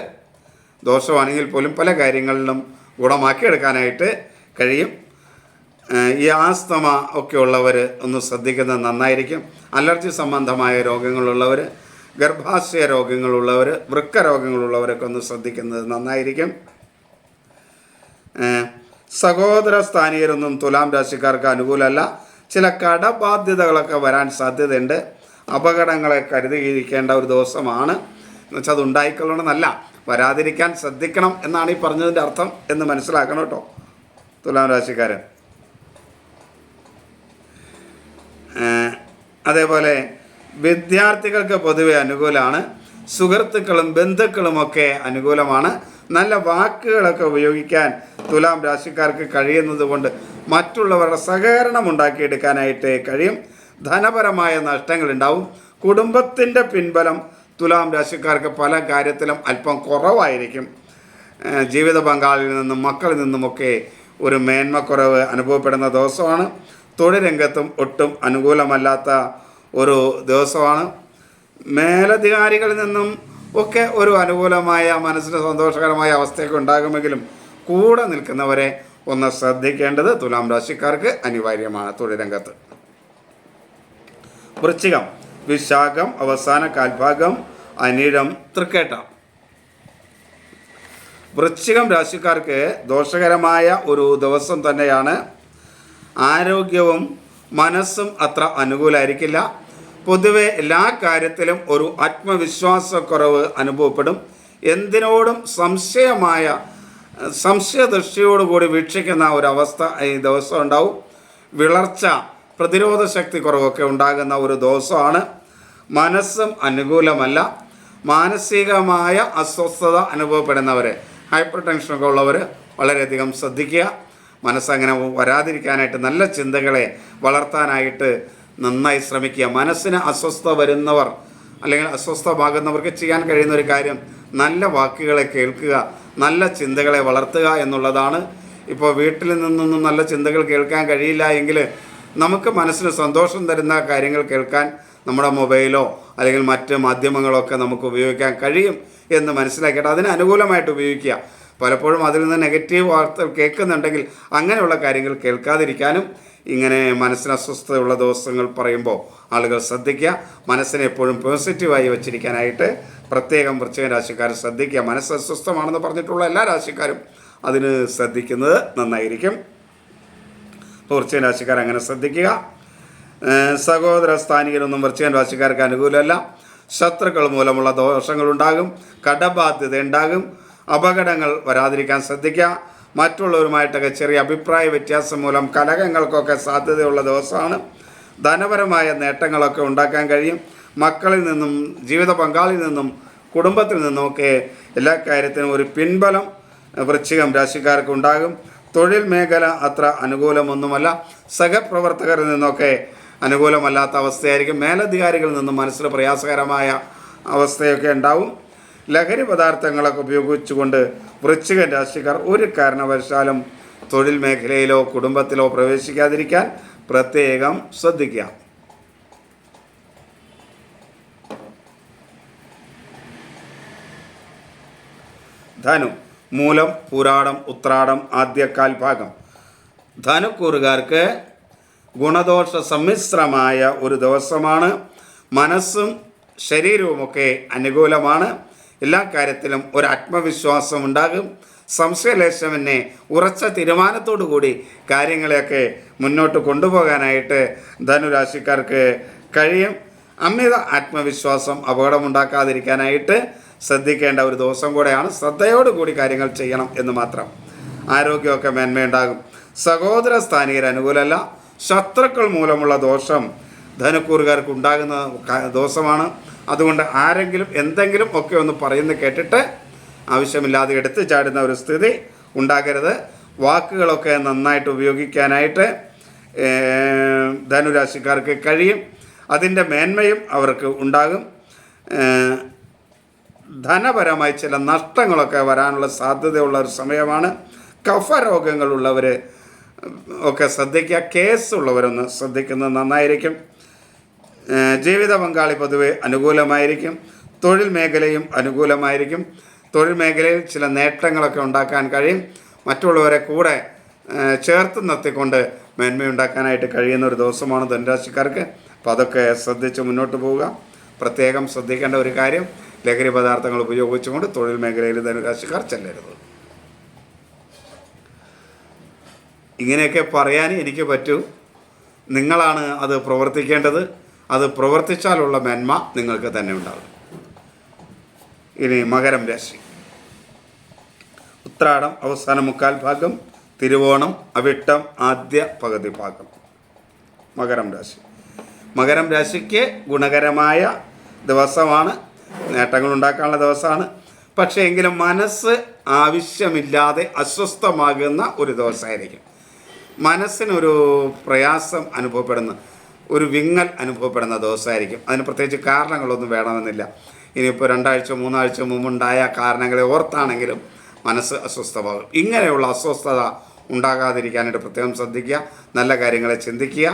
ദോഷമാണെങ്കിൽ പോലും പല കാര്യങ്ങളിലും ഗുണമാക്കിയെടുക്കാനായിട്ട് കഴിയും. ഈ ആസ്തമ ഒക്കെ ഉള്ളവർ ഒന്ന് ശ്രദ്ധിക്കുന്നത് നന്നായിരിക്കും. അലർജി സംബന്ധമായ രോഗങ്ങളുള്ളവർ, ഗർഭാശയ രോഗങ്ങളുള്ളവർ, വൃക്ക രോഗങ്ങളുള്ളവരൊക്കെ ഒന്ന് ശ്രദ്ധിക്കുന്നത് നന്നായിരിക്കും. സഹോദര സ്ഥാനീയരൊന്നും തുലാം രാശിക്കാർക്ക് അനുകൂലമല്ല. ചില കടബാധ്യതകളൊക്കെ വരാൻ സാധ്യതയുണ്ട്. അപകടങ്ങളെ കരുതിയിരിക്കേണ്ട ഒരു ദിവസമാണ്. എന്നുവെച്ചാൽ അത് ഉണ്ടായിക്കൊള്ളണമെന്നല്ല, വരാതിരിക്കാൻ ശ്രദ്ധിക്കണം എന്നാണ് ഈ പറഞ്ഞതിൻ്റെ അർത്ഥം എന്ന് മനസ്സിലാക്കണം കേട്ടോ തുലാം രാശിക്കാരൻ. അതേപോലെ വിദ്യാർത്ഥികൾക്ക് പൊതുവെ അനുകൂലമാണ്. സുഹൃത്തുക്കളും ബന്ധുക്കളുമൊക്കെ അനുകൂലമാണ്. നല്ല വാക്കുകളൊക്കെ ഉപയോഗിക്കാൻ തുലാം രാശിക്കാർക്ക് കഴിയുന്നത് കൊണ്ട് മറ്റുള്ളവരുടെ സഹകരണം ഉണ്ടാക്കിയെടുക്കാനായിട്ട് കഴിയും. ധനപരമായ നഷ്ടങ്ങളുണ്ടാവും. കുടുംബത്തിൻ്റെ പിൻബലം തുലാം രാശിക്കാർക്ക് പല കാര്യത്തിലും അല്പം കുറവായിരിക്കും. ജീവിത പങ്കാളിയിൽ നിന്നും മക്കളിൽ നിന്നുമൊക്കെ ഒരു മേന്മക്കുറവ് അനുഭവപ്പെടുന്ന ദിവസമാണ്. തൊഴിൽ രംഗത്തും ഒട്ടും അനുകൂലമല്ലാത്ത ഒരു ദിവസമാണ്. മേലധികാരികളിൽ നിന്നും ഒക്കെ ഒരു അനുകൂലമായ മനസ്സിന് സന്തോഷകരമായ അവസ്ഥയൊക്കെ ഉണ്ടാകുമെങ്കിലും കൂടെ നിൽക്കുന്നവരെ ഒന്ന് ശ്രദ്ധിക്കേണ്ടത് തുലാം രാശിക്കാർക്ക് അനിവാര്യമാണ് തൊഴിൽ രംഗത്ത്. വൃശ്ചികം, വിശാഖം അവസാന കാൽഭാഗം, അനിഴം, തൃക്കേട്ട. വൃശ്ചികം രാശിക്കാർക്ക് ദോഷകരമായ ഒരു ദിവസം തന്നെയാണ്. ആരോഗ്യവും മനസ്സും അത്ര അനുകൂലമായിരിക്കില്ല. പൊതുവെ എല്ലാ കാര്യത്തിലും ഒരു ആത്മവിശ്വാസക്കുറവ് അനുഭവപ്പെടും. എന്തിനോടും സംശയദൃഷ്ടിയോടുകൂടി വീക്ഷിക്കുന്ന ഒരവസ്ഥ ഈ ദിവസം ഉണ്ടാവും. വിളർച്ച, പ്രതിരോധ ശക്തി കുറവൊക്കെ ഉണ്ടാകുന്ന ഒരു ദിവസമാണ്. മനസ്സും അനുകൂലമല്ല. മാനസികമായ അസ്വസ്ഥത അനുഭവപ്പെടുന്നവർ, ഹൈപ്പർ ടെൻഷനൊക്കെ ഉള്ളവർ വളരെയധികം ശ്രദ്ധിക്കുക. മനസ്സങ്ങനെ വരാതിരിക്കാനായിട്ട് നല്ല ചിന്തകളെ വളർത്താനായിട്ട് നന്നായി ശ്രമിക്കുക. മനസ്സിന് അസ്വസ്ഥത വരുന്നവർ അല്ലെങ്കിൽ അസ്വസ്ഥമാകുന്നവർക്ക് ചെയ്യാൻ കഴിയുന്ന ഒരു കാര്യം നല്ല വാക്കുകളെ കേൾക്കുക, നല്ല ചിന്തകളെ വളർത്തുക എന്നുള്ളതാണ്. ഇപ്പോൾ വീട്ടിൽ നിന്നൊന്നും നല്ല ചിന്തകൾ കേൾക്കാൻ കഴിയില്ല എങ്കിൽ നമുക്ക് മനസ്സിന് സന്തോഷം തരുന്ന കാര്യങ്ങൾ കേൾക്കാൻ നമ്മുടെ മൊബൈലോ അല്ലെങ്കിൽ മറ്റ് മാധ്യമങ്ങളൊക്കെ നമുക്ക് ഉപയോഗിക്കാൻ കഴിയും എന്ന് മനസ്സിലാക്കിയിട്ട് അതിന് അനുകൂലമായിട്ട് ഉപയോഗിക്കുക. പലപ്പോഴും അതിൽ നിന്ന് നെഗറ്റീവ് വാർത്തകൾ കേൾക്കുന്നുണ്ടെങ്കിൽ അങ്ങനെയുള്ള കാര്യങ്ങൾ കേൾക്കാതിരിക്കാനും ഇങ്ങനെ മനസ്സിന് അസ്വസ്ഥതയുള്ള ദിവസങ്ങൾ പറയുമ്പോൾ ആളുകൾ ശ്രദ്ധിക്കുക. മനസ്സിനെ എപ്പോഴും പോസിറ്റീവായി വച്ചിരിക്കാനായിട്ട് പ്രത്യേകം വൃശ്ചിക രാശിക്കാർ ശ്രദ്ധിക്കുക. മനസ്സ് അസ്വസ്ഥമാണെന്ന് പറഞ്ഞിട്ടുള്ള എല്ലാ രാശിക്കാരും അതിന് ശ്രദ്ധിക്കുന്നത് നന്നായിരിക്കും. വൃശ്ചിക രാശിക്കാർ അങ്ങനെ ശ്രദ്ധിക്കുക. സഹോദര സ്ഥാനികരൊന്നും വൃശ്ചിക രാശിക്കാർക്ക് അനുകൂലമല്ല. ശത്രുക്കൾ മൂലമുള്ള ദോഷങ്ങളുണ്ടാകും, കടബാധ്യത ഉണ്ടാകും, അപകടങ്ങൾ വരാതിരിക്കാൻ ശ്രദ്ധിക്കുക. മറ്റുള്ളവരുമായിട്ടൊക്കെ ചെറിയ അഭിപ്രായ വ്യത്യാസം മൂലം കലഹങ്ങൾക്കൊക്കെ സാധ്യതയുള്ള ദിവസമാണ്. ധനപരമായ നേട്ടങ്ങളൊക്കെ ഉണ്ടാക്കാൻ കഴിയും. മക്കളിൽ നിന്നും ജീവിത പങ്കാളിയിൽ നിന്നും കുടുംബത്തിൽ നിന്നുമൊക്കെ എല്ലാ കാര്യത്തിനും ഒരു പിൻബലം വൃശ്ചികം രാശിക്കാർക്ക് ഉണ്ടാകും. തൊഴിൽ മേഖല അത്ര അനുകൂലമൊന്നുമല്ല. സഹപ്രവർത്തകരിൽ നിന്നൊക്കെ അനുകൂലമല്ലാത്ത അവസ്ഥയായിരിക്കും. മേലധികാരികളിൽ നിന്നും മനസ്സിൽ പ്രയാസകരമായ അവസ്ഥയൊക്കെ ഉണ്ടാവും. ലഹരി പദാർത്ഥങ്ങളൊക്കെ ഉപയോഗിച്ചുകൊണ്ട് വൃശ്ചിക രാശിക്കാർ ഒരു കാരണവശാലും തൊഴിൽ മേഖലയിലോ കുടുംബത്തിലോ പ്രവേശിക്കാതിരിക്കാൻ പ്രത്യേകം ശ്രദ്ധിക്കുക. ധനു, മൂലം, പൂരാടം, ഉത്രാടം, ആദ്യകാൽ ഭാഗം. ധനുക്കൂറുകാർക്ക് ഗുണദോഷ സമ്മിശ്രമായ ഒരു ദിവസമാണ്. മനസ്സും ശരീരവുമൊക്കെ അനുകൂലമാണ്. എല്ലാ കാര്യത്തിലും ഒരു ആത്മവിശ്വാസം ഉണ്ടാകും. സംശയലേശമെന്നെ ഉറച്ച തീരുമാനത്തോടു കൂടി കാര്യങ്ങളെയൊക്കെ മുന്നോട്ട് കൊണ്ടുപോകാനായിട്ട് ധനുരാശിക്കാർക്ക് കഴിയും. അമിത ആത്മവിശ്വാസം അപകടമുണ്ടാക്കാതിരിക്കാനായിട്ട് ശ്രദ്ധിക്കേണ്ട ഒരു ദിവസം കൂടെയാണ്. ശ്രദ്ധയോടുകൂടി കാര്യങ്ങൾ ചെയ്യണം എന്ന് മാത്രം. ആരോഗ്യമൊക്കെ മേന്മയുണ്ടാകും. സഹോദര സ്ഥാനികർ അനുകൂലമല്ല. ശത്രുക്കൾ മൂലമുള്ള ദോഷം ധനുക്കൂറുകാർക്ക് ഉണ്ടാകുന്ന ദിവസമാണ്. അതുകൊണ്ട് ആരെങ്കിലും എന്തെങ്കിലും ഒക്കെ ഒന്ന് പറയുന്നത് കേട്ടിട്ട് ആവശ്യമില്ലാതെ എടുത്തു ചാടുന്ന ഒരു സ്ഥിതി ഉണ്ടാകരുത്. വാക്കുകളൊക്കെ നന്നായിട്ട് ഉപയോഗിക്കാനായിട്ട് ധനുരാശിക്കാർക്ക് കഴിയും. അതിൻ്റെ മേന്മയും അവർക്ക് ഉണ്ടാകും. ധനപരമായി ചില നഷ്ടങ്ങളൊക്കെ വരാനുള്ള സാധ്യതയുള്ള ഒരു സമയമാണ്. കഫരോഗങ്ങളുള്ളവർ ഒക്കെ ശ്രദ്ധിക്കുക. കേസുള്ളവരൊന്ന് ശ്രദ്ധിക്കുന്നത് നന്നായിരിക്കും. ജീവിത പങ്കാളി പൊതുവെ അനുകൂലമായിരിക്കും. തൊഴിൽ മേഖലയും അനുകൂലമായിരിക്കും. തൊഴിൽ മേഖലയിൽ ചില നേട്ടങ്ങളൊക്കെ ഉണ്ടാക്കാൻ കഴിയും. മറ്റുള്ളവരെ കൂടെ ചേർത്ത് നിർത്തിക്കൊണ്ട് മേന്മയുണ്ടാക്കാനായിട്ട് കഴിയുന്ന ഒരു ദിവസമാണ് ധനുരാശിക്കാർക്ക്. അപ്പോൾ അതൊക്കെ ശ്രദ്ധിച്ച് മുന്നോട്ട് പോവുക. പ്രത്യേകം ശ്രദ്ധിക്കേണ്ട ഒരു കാര്യം, ലഹരി പദാർത്ഥങ്ങൾ ഉപയോഗിച്ചുകൊണ്ട് തൊഴിൽ മേഖലയിൽ ധനുരാശിക്കാർ ചെല്ലരുത്. ഇങ്ങനെയൊക്കെ പറയാൻ എനിക്ക് പറ്റൂ. നിങ്ങളാണ് അത് പ്രവർത്തിക്കേണ്ടത്. അത് പ്രവർത്തിച്ചാലുള്ള മേന്മ നിങ്ങൾക്ക് തന്നെ ഉണ്ടാകും. ഇനി മകരം രാശി. ഉത്രാടം അവസാന മുക്കാൽ ഭാഗം, തിരുവോണം അവിട്ടം ആദ്യ പകുതി ഭാഗം. മകരം രാശി. മകരം രാശിക്ക് ഗുണകരമായ ദിവസമാണ്. നേട്ടങ്ങൾ ഉണ്ടാക്കാനുള്ള ദിവസമാണ്. പക്ഷേ എങ്കിലും മനസ്സ് ആവശ്യമില്ലാതെ അസ്വസ്ഥമാകുന്ന ഒരു ദിവസമായിരിക്കും. മനസ്സിനൊരു പ്രയാസം അനുഭവപ്പെടുന്ന, ഒരു വിങ്ങൽ അനുഭവപ്പെടുന്ന ദിവസമായിരിക്കും. അതിന് പ്രത്യേകിച്ച് കാരണങ്ങളൊന്നും വേണമെന്നില്ല. ഇനിയിപ്പോൾ 2 ആഴ്ച 3 ആഴ്ച മുമ്പുണ്ടായ കാരണങ്ങളെ ഓർത്താണെങ്കിലും മനസ്സ് അസ്വസ്ഥമാകും. ഇങ്ങനെയുള്ള അസ്വസ്ഥത ഉണ്ടാകാതിരിക്കാനായിട്ട് പ്രത്യേകം ശ്രദ്ധിക്കുക. നല്ല കാര്യങ്ങളെ ചിന്തിക്കുക.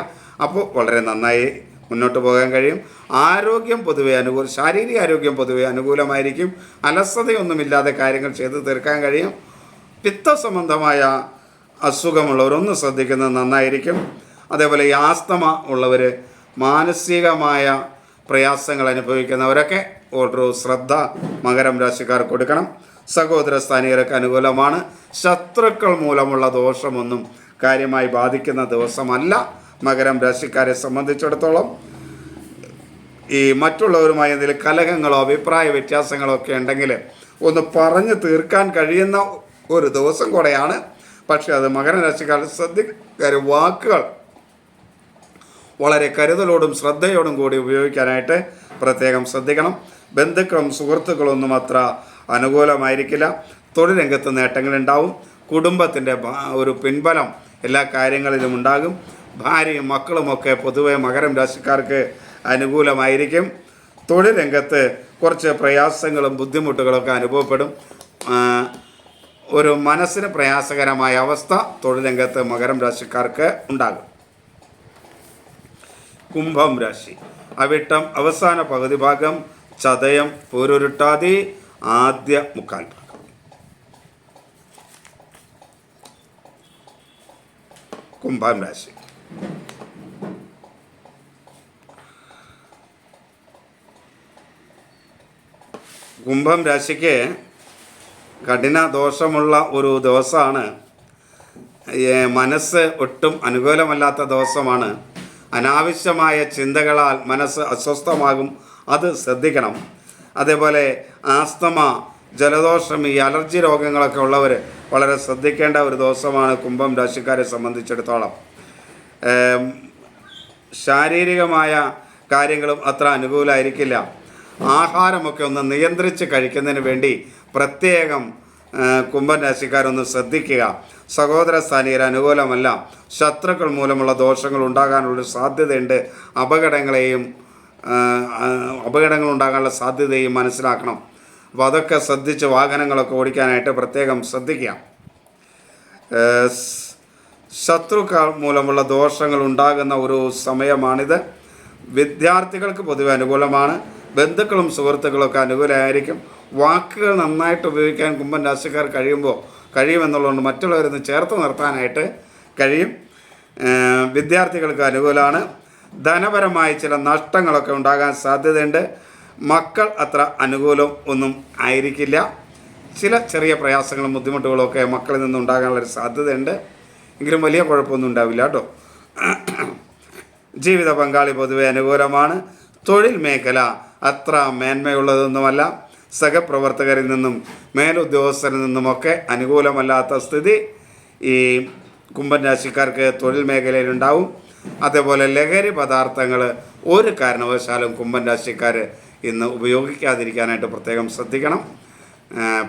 അപ്പോൾ വളരെ നന്നായി മുന്നോട്ട് പോകാൻ കഴിയും. ആരോഗ്യം പൊതുവെ ശാരീരിക ആരോഗ്യം പൊതുവെ അനുകൂലമായിരിക്കും. അലസതയൊന്നുമില്ലാതെ കാര്യങ്ങൾ ചെയ്ത് തീർക്കാൻ കഴിയും. പിത്ത സംബന്ധമായ അസുഖമുള്ളവരൊന്ന് ശ്രദ്ധിക്കുന്നത് നന്നായിരിക്കും. അതേപോലെ ഈ ആസ്തമ ഉള്ളവർ, മാനസികമായ പ്രയാസങ്ങൾ അനുഭവിക്കുന്നവരൊക്കെ ഒരു ശ്രദ്ധ മകരം രാശിക്കാർ കൊടുക്കണം. സഹോദര സ്ഥാനികർക്ക് അനുകൂലമാണ്. ശത്രുക്കൾ മൂലമുള്ള ദോഷമൊന്നും കാര്യമായി ബാധിക്കുന്ന ദിവസമല്ല. മകരം രാശിക്കാരെ സംബന്ധിച്ചിടത്തോളം ഈ മറ്റുള്ളവരുമായി എന്തെങ്കിലും കലഹങ്ങളോ അഭിപ്രായ വ്യത്യാസങ്ങളോ ഒക്കെ ഉണ്ടെങ്കിൽ ഒന്ന് പറഞ്ഞു തീർക്കാൻ കഴിയുന്ന ഒരു ദിവസം കൂടെയാണ്. പക്ഷേ അത് മകരം രാശിക്കാരെ ശ്രദ്ധിക്കാർ വാക്കുകൾ വളരെ കരുതലോടും ശ്രദ്ധയോടും കൂടി ഉപയോഗിക്കാനായിട്ട് പ്രത്യേകം ശ്രദ്ധിക്കണം. ബന്ധുക്കളും സുഹൃത്തുക്കളൊന്നും അത്ര അനുകൂലമായിരിക്കില്ല. തൊഴിൽ രംഗത്ത് നേട്ടങ്ങളുണ്ടാവും. കുടുംബത്തിൻ്റെ ഒരു പിൻബലം എല്ലാ കാര്യങ്ങളിലും ഉണ്ടാകും. ഭാര്യയും മക്കളുമൊക്കെ പൊതുവെ മകരം രാശിക്കാർക്ക് അനുകൂലമായിരിക്കും. തൊഴിൽ രംഗത്ത് കുറച്ച് പ്രയാസങ്ങളും ബുദ്ധിമുട്ടുകളൊക്കെ അനുഭവപ്പെടും. ഒരു മനസ്സിന് പ്രയാസകരമായ അവസ്ഥ തൊഴിൽ രംഗത്ത് മകരം രാശിക്കാർക്ക് ഉണ്ടാകും. കുംഭം രാശി അവിട്ടം അവസാന പകുതി ഭാഗം, ചതയം പൂരുരുട്ടാതി ആദ്യ മുക്കാൽ ഭാഗം. കുംഭം രാശി കുംഭം രാശിക്ക് കഠിന ദോഷമുള്ള ഒരു ദിവസമാണ്. മനസ്സ് ഒട്ടും അനുകൂലമല്ലാത്ത ദിവസമാണ്. അനാവശ്യമായ ചിന്തകളാൽ മനസ്സ് അസ്വസ്ഥമാകും, അത് ശ്രദ്ധിക്കണം. അതേപോലെ ആസ്തമ, ജലദോഷം, ഈ അലർജി രോഗങ്ങളൊക്കെ ഉള്ളവർ വളരെ ശ്രദ്ധിക്കേണ്ട ഒരു ദിവസമാണ് കുംഭം രാശിക്കാരെ സംബന്ധിച്ചിടത്തോളം. ശാരീരികമായ കാര്യങ്ങളും അത്ര അനുകൂലമായിരിക്കില്ല. ആഹാരമൊക്കെ ഒന്ന് നിയന്ത്രിച്ച് കഴിക്കുന്നതിന് വേണ്ടി പ്രത്യേകം കുംഭം രാശിക്കാരൊന്ന് ശ്രദ്ധിക്കുക. സഹോദര സ്ഥാനീയർ അനുകൂലമല്ല. ശത്രുക്കൾ മൂലമുള്ള ദോഷങ്ങൾ ഉണ്ടാകാനുള്ളൊരു സാധ്യതയുണ്ട്. അപകടങ്ങൾ ഉണ്ടാകാനുള്ള സാധ്യതയും മനസ്സിലാക്കണം. അപ്പോൾ അതൊക്കെ ശ്രദ്ധിച്ച് വാഹനങ്ങളൊക്കെ ഓടിക്കാനായിട്ട് പ്രത്യേകം ശ്രദ്ധിക്കുക. ശത്രുക്കൾ മൂലമുള്ള ദോഷങ്ങൾ ഉണ്ടാകുന്ന ഒരു സമയമാണിത്. വിദ്യാർത്ഥികൾക്ക് പൊതുവെ അനുകൂലമാണ്. ബന്ധുക്കളും സുഹൃത്തുക്കളൊക്കെ അനുകൂലമായിരിക്കും. വാക്കുകൾ നന്നായിട്ട് ഉപയോഗിക്കാൻ കുംഭം രാശിക്കാർ കഴിയുമെന്നുള്ളതുകൊണ്ട് മറ്റുള്ളവരൊന്ന് ചേർത്ത് നിർത്താനായിട്ട് കഴിയും. വിദ്യാർത്ഥികൾക്ക് അനുകൂലമാണ്. ധനപരമായ ചില നഷ്ടങ്ങളൊക്കെ ഉണ്ടാകാൻ സാധ്യതയുണ്ട്. മക്കൾ അത്ര അനുകൂലം ഒന്നും ആയിരിക്കില്ല. ചില ചെറിയ പ്രയാസങ്ങളും ബുദ്ധിമുട്ടുകളും ഒക്കെ മക്കളിൽ നിന്നുണ്ടാകാനുള്ളൊരു സാധ്യതയുണ്ട്. എങ്കിലും വലിയ കുഴപ്പമൊന്നും ഉണ്ടാവില്ല കേട്ടോ. ജീവിത പങ്കാളി പൊതുവെ അനുകൂലമാണ്. തൊഴിൽ മേഖല അത്ര മേന്മയുള്ളതൊന്നുമല്ല. സഹപ്രവർത്തകരിൽ നിന്നും മേലുദ്യോഗസ്ഥരിൽ നിന്നുമൊക്കെ അനുകൂലമല്ലാത്ത സ്ഥിതി ഈ കുംഭം രാശിക്കാർക്ക് തൊഴിൽ മേഖലയിലുണ്ടാവും. അതേപോലെ ലഹരി പദാർത്ഥങ്ങൾ ഒരു കാരണവശാലും കുംഭം രാശിക്കാർ ഇന്ന് ഉപയോഗിക്കാതിരിക്കാനായിട്ട് പ്രത്യേകം ശ്രദ്ധിക്കണം.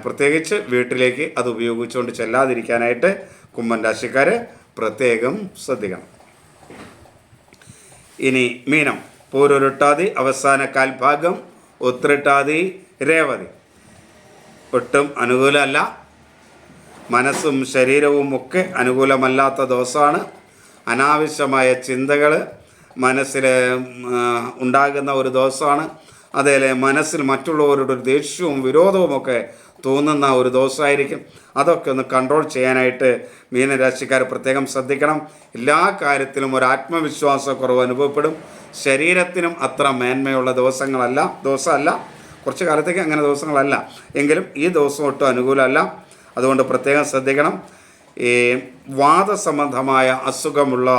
പ്രത്യേകിച്ച് വീട്ടിലേക്ക് അത് ഉപയോഗിച്ചുകൊണ്ട് ചെല്ലാതിരിക്കാനായിട്ട് കുംഭം രാശിക്കാർ പ്രത്യേകം ശ്രദ്ധിക്കണം. ഇനി മീനം പൂരുരുട്ടാതി അവസാന കാൽഭാഗം, ഉത്രട്ടാതി രേവതി ഒട്ടും അനുകൂലമല്ല. മനസ്സും ശരീരവും ഒക്കെ അനുകൂലമല്ലാത്ത ദിവസമാണ്. അനാവശ്യമായ ചിന്തകൾ മനസ്സിൽ ഉണ്ടാകുന്ന ഒരു ദിവസമാണ്. അതേപോലെ മനസ്സിൽ മറ്റുള്ളവരുടെ ഒരു ദേഷ്യവും വിരോധവുമൊക്കെ തോന്നുന്ന ഒരു ദിവസമായിരിക്കും. അതൊക്കെ ഒന്ന് കൺട്രോൾ ചെയ്യാനായിട്ട് മീനരാശിക്കാർ പ്രത്യേകം ശ്രദ്ധിക്കണം. എല്ലാ കാര്യത്തിലും ഒരു ആത്മവിശ്വാസക്കുറവ് അനുഭവപ്പെടും. ശരീരത്തിനും അത്ര മേന്മയുള്ള ദിവസമല്ല. കുറച്ച് കാലത്തേക്ക് അങ്ങനെ ദിവസങ്ങളല്ല. എങ്കിലും ഈ ദിവസം ഒട്ടും അനുകൂലമല്ല. അതുകൊണ്ട് പ്രത്യേകം ശ്രദ്ധിക്കണം. ഈ വാദസംബന്ധമായ അസുഖമുള്ള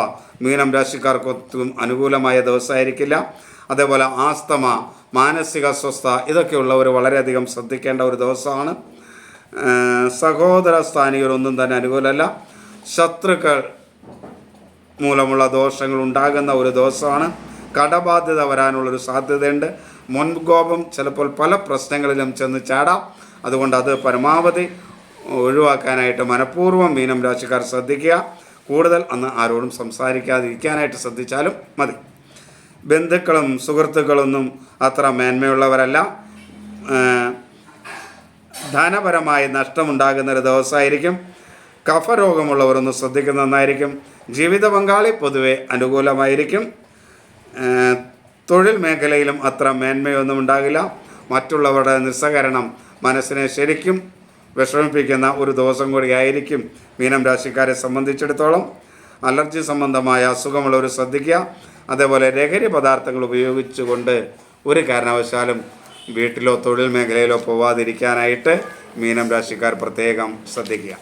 മീനം രാശിക്കാർക്കൊത്തും അനുകൂലമായ ദിവസമായിരിക്കില്ല. അതേപോലെ ആസ്തമ, മാനസിക അസ്വസ്ഥ ഇതൊക്കെയുള്ളവർ വളരെയധികം ശ്രദ്ധിക്കേണ്ട ഒരു ദിവസമാണ്. സഹോദര സ്ഥാനീയരൊന്നും തന്നെ അനുകൂലമല്ല. ശത്രുക്കൾ മൂലമുള്ള ദോഷങ്ങൾ ഉണ്ടാകുന്ന ഒരു ദിവസമാണ്. കടബാധ്യത വരാനുള്ളൊരു സാധ്യതയുണ്ട്. മുൻകോപം ചിലപ്പോൾ പല പ്രശ്നങ്ങളിലും ചെന്ന് ചാടാം. അതുകൊണ്ട് അത് പരമാവധി ഒഴിവാക്കാനായിട്ട് മനഃപൂർവ്വം മീനം രാശിക്കാർ ശ്രദ്ധിക്കുക. കൂടുതൽ അന്ന് ആരോടും സംസാരിക്കാതിരിക്കാനായിട്ട് ശ്രദ്ധിച്ചാലും മതി. ബന്ധുക്കളും സുഹൃത്തുക്കളൊന്നും അത്ര മേന്മയുള്ളവരല്ല. ധനപരമായി നഷ്ടമുണ്ടാകുന്നൊരു ദിവസമായിരിക്കും. കഫരോഗമുള്ളവരൊന്ന് ശ്രദ്ധിക്കുന്നത് നന്നായിരിക്കും. ജീവിത പങ്കാളി പൊതുവെ അനുകൂലമായിരിക്കും. തൊഴിൽ മേഖലയിലും അത്ര മേന്മയൊന്നും ഉണ്ടാകില്ല. മറ്റുള്ളവരുടെ നിസ്സഹകരണം മനസ്സിനെ ശരിക്കും വിഷമിപ്പിക്കുന്ന ഒരു ദിവസം കൂടിയായിരിക്കും മീനം രാശിക്കാരെ സംബന്ധിച്ചിടത്തോളം. അലർജി സംബന്ധമായ അസുഖമുള്ളവർ ശ്രദ്ധിക്കുക. അതേപോലെ ലഹരി പദാർത്ഥങ്ങൾ ഉപയോഗിച്ചുകൊണ്ട് ഒരു കാരണവശാലും വീട്ടിലോ തൊഴിൽ മേഖലയിലോ പോവാതിരിക്കാനായിട്ട് മീനം രാശിക്കാർ പ്രത്യേകം ശ്രദ്ധിക്കുക.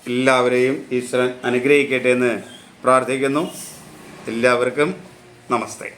എല്ലാവരെയും ഈശ്വരൻ അനുഗ്രഹിക്കട്ടെ എന്ന് പ്രാർത്ഥിക്കുന്നു. എല്ലാവർക്കും നമസ്തേ.